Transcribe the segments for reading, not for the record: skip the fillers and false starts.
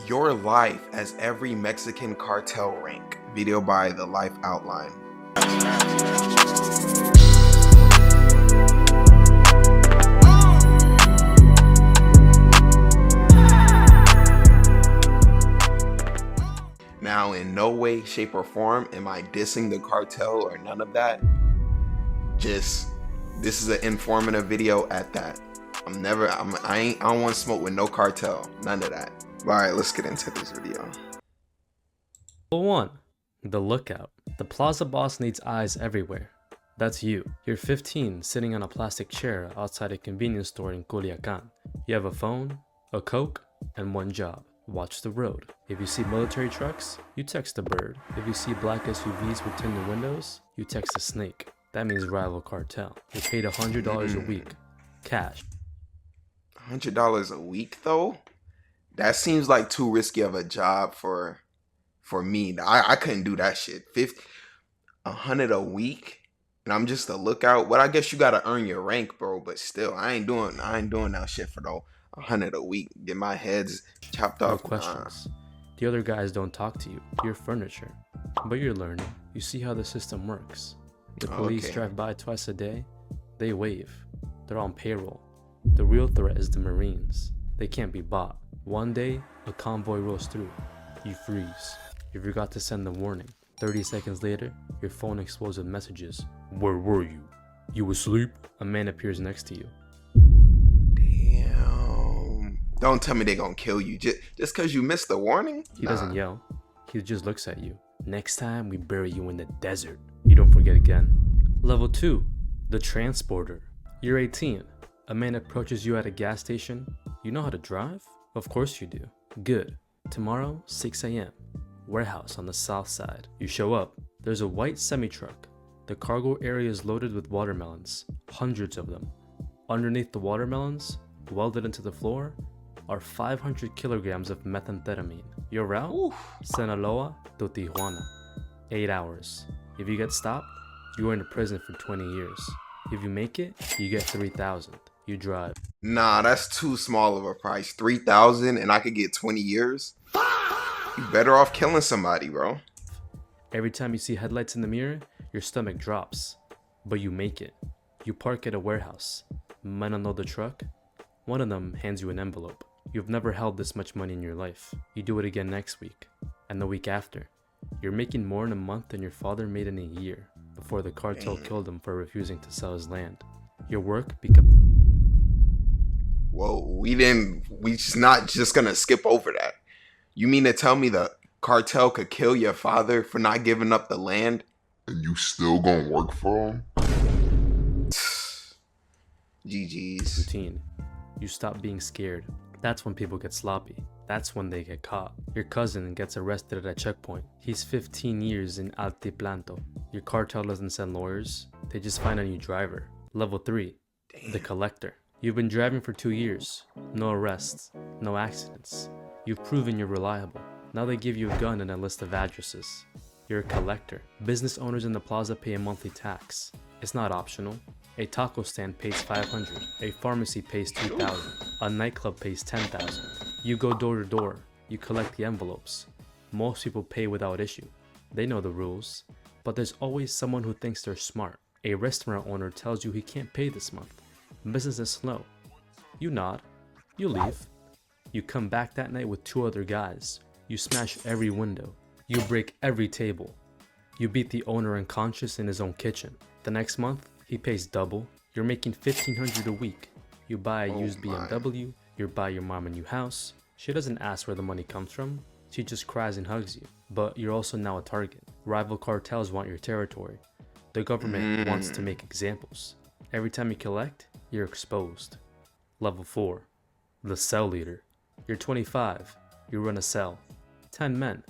Your Life as Every Mexican Cartel Rank. Video by The Life Outline. Now, in no way, shape, or form am I dissing the cartel or none of that. Just, this is an informative video at that. I don't want to smoke with no cartel. None of that. Alright, let's get into this video. 1. The lookout. The plaza boss needs eyes everywhere. That's you. You're 15, sitting on a plastic chair outside a convenience store in Culiacan. You have a phone, a Coke, and one job. Watch the road. If you see military trucks, you text a bird. If you see black SUVs with tinted windows, you text a snake. That means rival cartel. You're paid $100 a week. Cash. $100 a week though? That seems like too risky of a job for me. I couldn't do that shit. $100 a week, and I'm just a lookout. Well, I guess you gotta earn your rank, bro. But still, I ain't doing that shit for no $100 a week. Get my heads chopped off. No questions. The other guys don't talk to you. You're furniture, but you're learning. You see how the system works. The police drive by twice a day. They wave. They're on payroll. The real threat is the Marines. They can't be bought. One day, a convoy rolls through. You freeze. You forgot to send the warning. 30 seconds later, your phone explodes with messages. Where were you? You asleep? A man appears next to you. Damn. Don't tell me they gonna kill you just because you missed the warning? He doesn't yell. He just looks at you. Next time, we bury you in the desert. You don't forget again. Level 2. The transporter. You're 18. A man approaches you at a gas station. You know how to drive? Of course you do. Good. Tomorrow, 6 a.m. Warehouse on the south side. You show up. There's a white semi-truck. The cargo area is loaded with watermelons. Hundreds of them. Underneath the watermelons, welded into the floor, are 500 kilograms of methamphetamine. Your route? Oof. Sinaloa to Tijuana. 8 hours. If you get stopped, you go into prison for 20 years. If you make it, you get 3,000. You drive. Nah, that's too small of a price. 3,000 and I could get 20 years? You better off killing somebody, bro. Every time you see headlights in the mirror, your stomach drops. But you make it. You park at a warehouse. Men unload the truck. One of them hands you an envelope. You've never held this much money in your life. You do it again next week. And the week after. You're making more in a month than your father made in a year before the cartel killed him for refusing to sell his land. Your work becomes... Whoa, we just not just gonna skip over that. You mean to tell me the cartel could kill your father for not giving up the land? And you still gonna work for him? GG's. Routine. You stop being scared. That's when people get sloppy. That's when they get caught. Your cousin gets arrested at a checkpoint. He's 15 years in Altiplanto. Your cartel doesn't send lawyers. They just find a new driver. Level 3. Damn. The collector. You've been driving for 2 years. No arrests. No accidents. You've proven you're reliable. Now they give you a gun and a list of addresses. You're a collector. Business owners in the plaza pay a monthly tax. It's not optional. A taco stand pays $500. A pharmacy pays $2,000. A nightclub pays $10,000. You go door to door. You collect the envelopes. Most people pay without issue. They know the rules. But there's always someone who thinks they're smart. A restaurant owner tells you he can't pay this month. Business is slow. You nod. You leave. You come back that night with 2 other guys. You smash every window. You break every table. You beat the owner unconscious in his own kitchen. The next month, he pays double. You're making $1,500 a week. You buy a used BMW. You buy your mom a new house. She doesn't ask where the money comes from. She just cries and hugs you. But you're also now a target. Rival cartels want your territory. The government wants to make examples. Every time you collect, you're exposed. Level 4. The cell leader. You're 25. You run a cell. 10 men.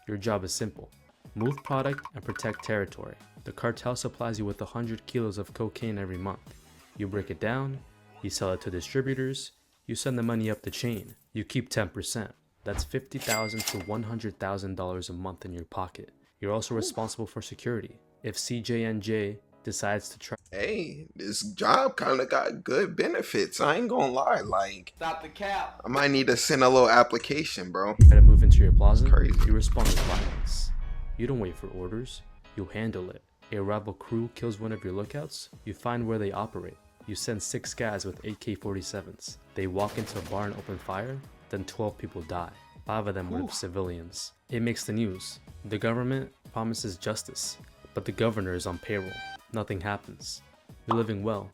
Your job is simple. Move product and protect territory. The cartel supplies you with 100 kilos of cocaine every month. You break it down. You sell it to distributors. You send the money up the chain. You keep 10%. That's $50,000 to $100,000 a month in your pocket. You're also responsible for security. If CJNJ decides to try Hey, this job kind of got good benefits. I ain't gonna lie. Like, Stop the cap. I might need to send a little application, bro. to move into your plaza, Crazy. you respond with violence. You don't wait for orders, you handle it. A rival crew kills one of your lookouts, you find where they operate. You send 6 guys with AK-47s. They walk into a bar and open fire, then 12 people die. 5 of them were civilians. It makes the news. The government promises justice, but the governor is on payroll. Nothing happens. You're living well.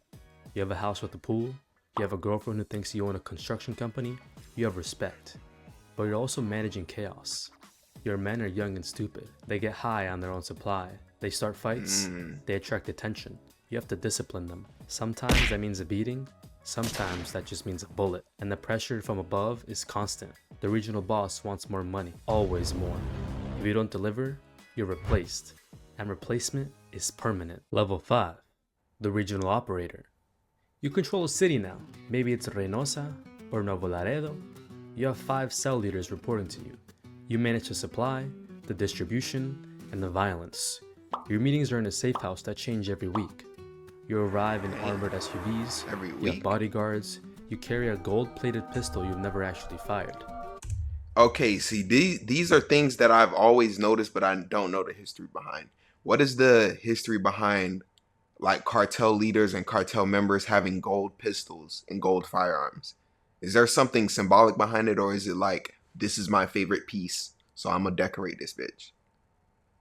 You have a house with a pool. You have a girlfriend who thinks you own a construction company. You have respect. But you're also managing chaos. Your men are young and stupid. They get high on their own supply. They start fights. They attract attention. You have to discipline them. Sometimes that means a beating. Sometimes that just means a bullet. And the pressure from above is constant. The regional boss wants more money. Always more. If you don't deliver, you're replaced. And replacement is permanent. Level 5. The regional operator. You control a city now. Maybe it's Reynosa or Nuevo Laredo. You have 5 cell leaders reporting to you. You manage the supply, the distribution, and the violence. Your meetings are in a safe house that change every week. You arrive in armored SUVs, Every you week? have bodyguards, you carry a gold-plated pistol you've never actually fired. Okay, see, these are things that I've always noticed, but I don't know the history behind. What is the history behind, like, cartel leaders and cartel members having gold pistols and gold firearms? Is there something symbolic behind it, or is it like, this is my favorite piece, so I'm gonna decorate this bitch?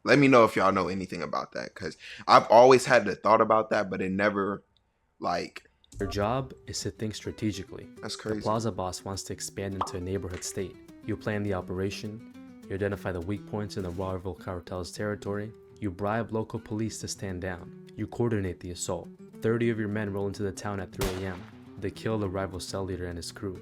Let me know if y'all know anything about that, because I've always had the thought about that, but it never, like, Your job is to think strategically. that's The crazy. plaza boss wants to expand into a neighborhood state. You plan the operation, you identify the weak points in the rival cartel's territory, you bribe local police to stand down, you coordinate the assault. 30 of your men roll into the town at 3 a.m. They kill the rival cell leader and his crew.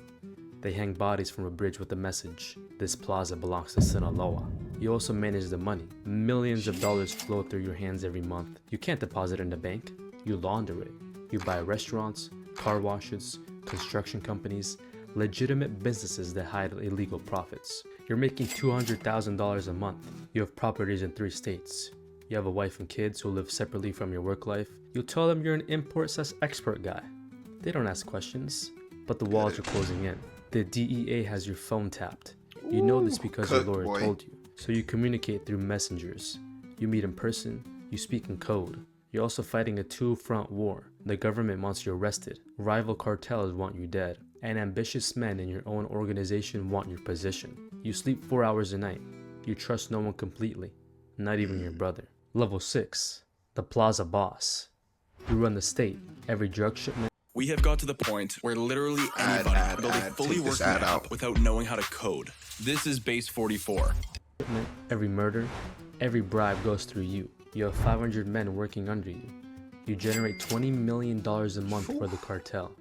They hang bodies from a bridge with the message, "This plaza belongs to Sinaloa." You also manage the money. Millions of dollars flow through your hands every month. You can't deposit it in the bank. You launder it. You buy restaurants, car washes, construction companies, legitimate businesses that hide illegal profits. You're making $200,000 a month. You have properties in 3 states. You have a wife and kids who live separately from your work life. You tell them you're an import/export guy. They don't ask questions, but the walls are closing in. The DEA has your phone tapped. You know this because your cooked, lawyer boy. told you. So you communicate through messengers. You meet in person. You speak in code. You're also fighting a 2-front war. The government wants you arrested. Rival cartels want you dead. And ambitious men in your own organization want your position. You sleep 4 hours a night. You trust no one completely. Not even your brother. Level 6. The Plaza Boss. You run the state. Every drug shipment, We have got to the point where literally Ad, anybody ad, can build a ad. fully Take this working ad app out. without knowing how to code. This is base 44. every murder, every bribe goes through you. You have 500 men working under you. You generate $20 million a month for the cartel,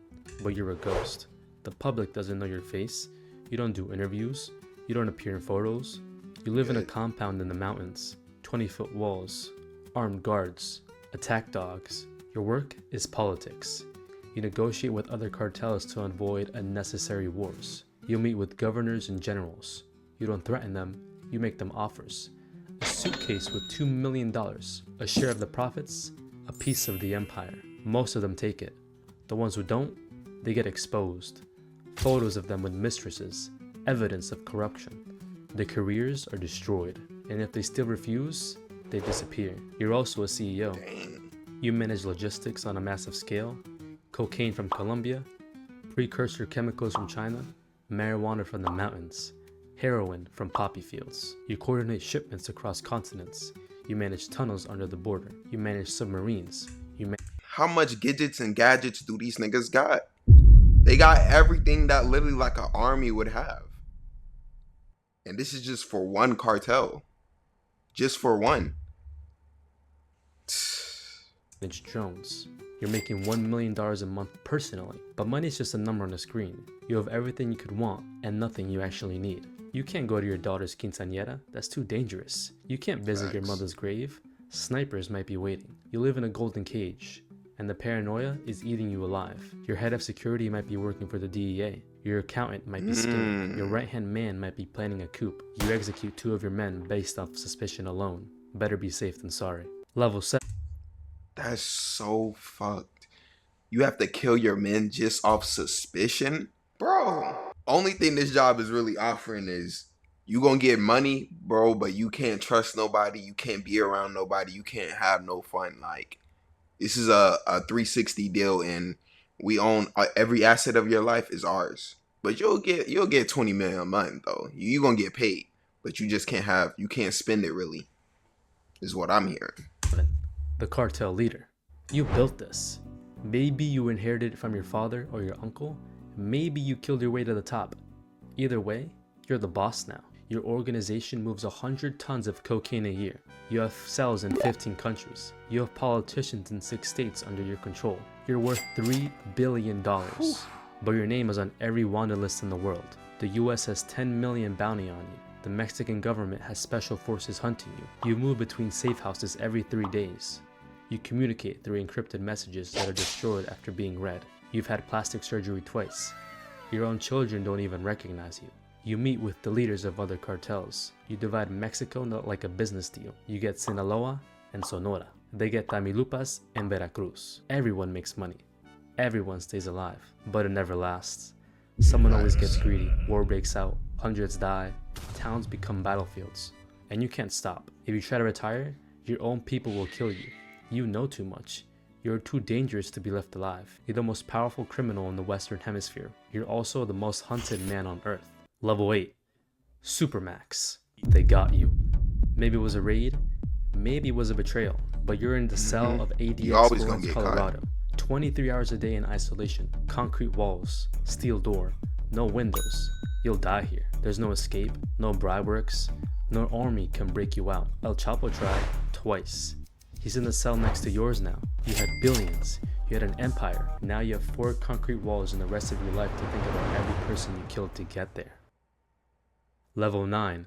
but you're a ghost. The public doesn't know your face. You don't do interviews. You don't appear in photos. You live in a compound in the mountains, 20-foot walls, armed guards, attack dogs. Your work is politics. You negotiate with other cartels to avoid unnecessary wars. You meet with governors and generals. You don't threaten them, you make them offers. A suitcase with $2 million, a share of the profits, a piece of the empire. Most of them take it. The ones who don't, they get exposed. Photos of them with mistresses, evidence of corruption. Their careers are destroyed, and if they still refuse, they disappear. You're also a CEO. You manage logistics on a massive scale, cocaine from Colombia, precursor chemicals from China, marijuana from the mountains, heroin from poppy fields. You coordinate shipments across continents. You manage tunnels under the border. You manage submarines. How much gadgets and gadgets do these niggas got? They got everything that literally like an army would have. And this is just for one cartel. Just for one. manage drones. You're making $1 million a month personally, but money's just a number on a screen. You have everything you could want and nothing you actually need. You can't go to your daughter's quinceañera, that's too dangerous. You can't visit your mother's grave, snipers might be waiting. You live in a golden cage, and the paranoia is eating you alive. Your head of security might be working for the DEA. Your accountant might be scared. Your right-hand man might be planning a coup. You execute 2 of your men based off suspicion alone. Better be safe than sorry. Level 7. That's so fucked. You have to kill your men just off suspicion? Bro. Only thing this job is really offering is you gonna get money, bro, but you can't trust nobody. You can't be around nobody. You can't have no fun. Like, this is a 360 deal, and we own every asset of your life is ours. But you'll get 20 million a month though. You gonna get paid, but you can't spend it really. Is what I'm hearing. The cartel leader. You built this. Maybe you inherited it from your father or your uncle. Maybe you killed your way to the top. Either way, you're the boss now. Your organization moves 100 tons of cocaine a year. You have cells in 15 countries. You have politicians in 6 states under your control. You're worth $3 billion. But your name is on every wanted list in the world. The US has 10 million bounty on you. The Mexican government has special forces hunting you. You move between safe houses every 3 days. You communicate through encrypted messages that are destroyed after being read. You've had plastic surgery twice. Your own children don't even recognize you. You meet with the leaders of other cartels. You divide Mexico like a business deal. You get Sinaloa and Sonora. They get Tamaulipas and Veracruz. Everyone makes money. Everyone stays alive, but it never lasts. Someone always gets greedy. War breaks out. Hundreds die. Towns become battlefields. And you can't stop. If you try to retire, your own people will kill you. You know too much. You're too dangerous to be left alive. You're the most powerful criminal in the Western Hemisphere. You're also the most hunted man on Earth. Level 8. Supermax. They got you. Maybe it was a raid. Maybe it was a betrayal. But you're in the cell of ADX Florence, Colorado. 23 hours a day in isolation. Concrete walls. Steel door. No windows. You'll die here. There's no escape. No bribe works. No army can break you out. El Chapo tried twice. He's in the cell next to yours now. You had billions. You had an empire. Now you have 4 concrete walls and the rest of your life to think about every person you killed to get there. Level 9.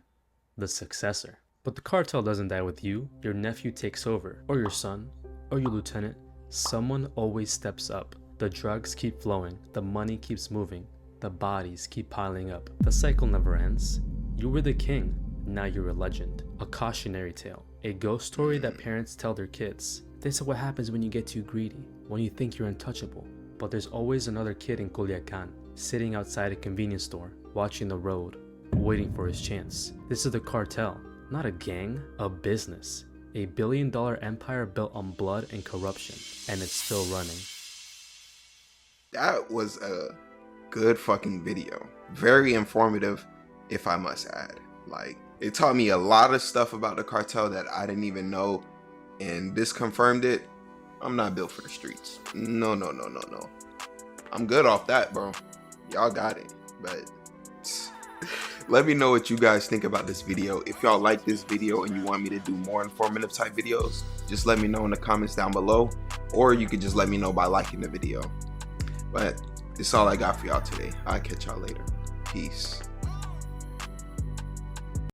The successor. But the cartel doesn't die with you. Your nephew takes over. Or your son. Or your lieutenant. Someone always steps up. The drugs keep flowing. The money keeps moving. The bodies keep piling up. The cycle never ends. You were the king. Now you're a legend. A cautionary tale. A ghost story that parents tell their kids. This is what happens when you get too greedy, when you think you're untouchable. But there's always another kid in Culiacan, sitting outside a convenience store, watching the road, waiting for his chance. This is the cartel, not a gang, a business. A billion-dollar empire built on blood and corruption, and it's still running. That was a good fucking video. Very informative, if I must add. Like, it taught me a lot of stuff about the cartel that I didn't even know, and this confirmed it. I'm not built for the streets. No. I'm good off that, bro. Y'all got it. But let me know what you guys think about this video. If y'all like this video and you want me to do more informative type videos, just let me know in the comments down below, or you could just let me know by liking the video. But it's all I got for y'all today. I'll catch y'all later. Peace.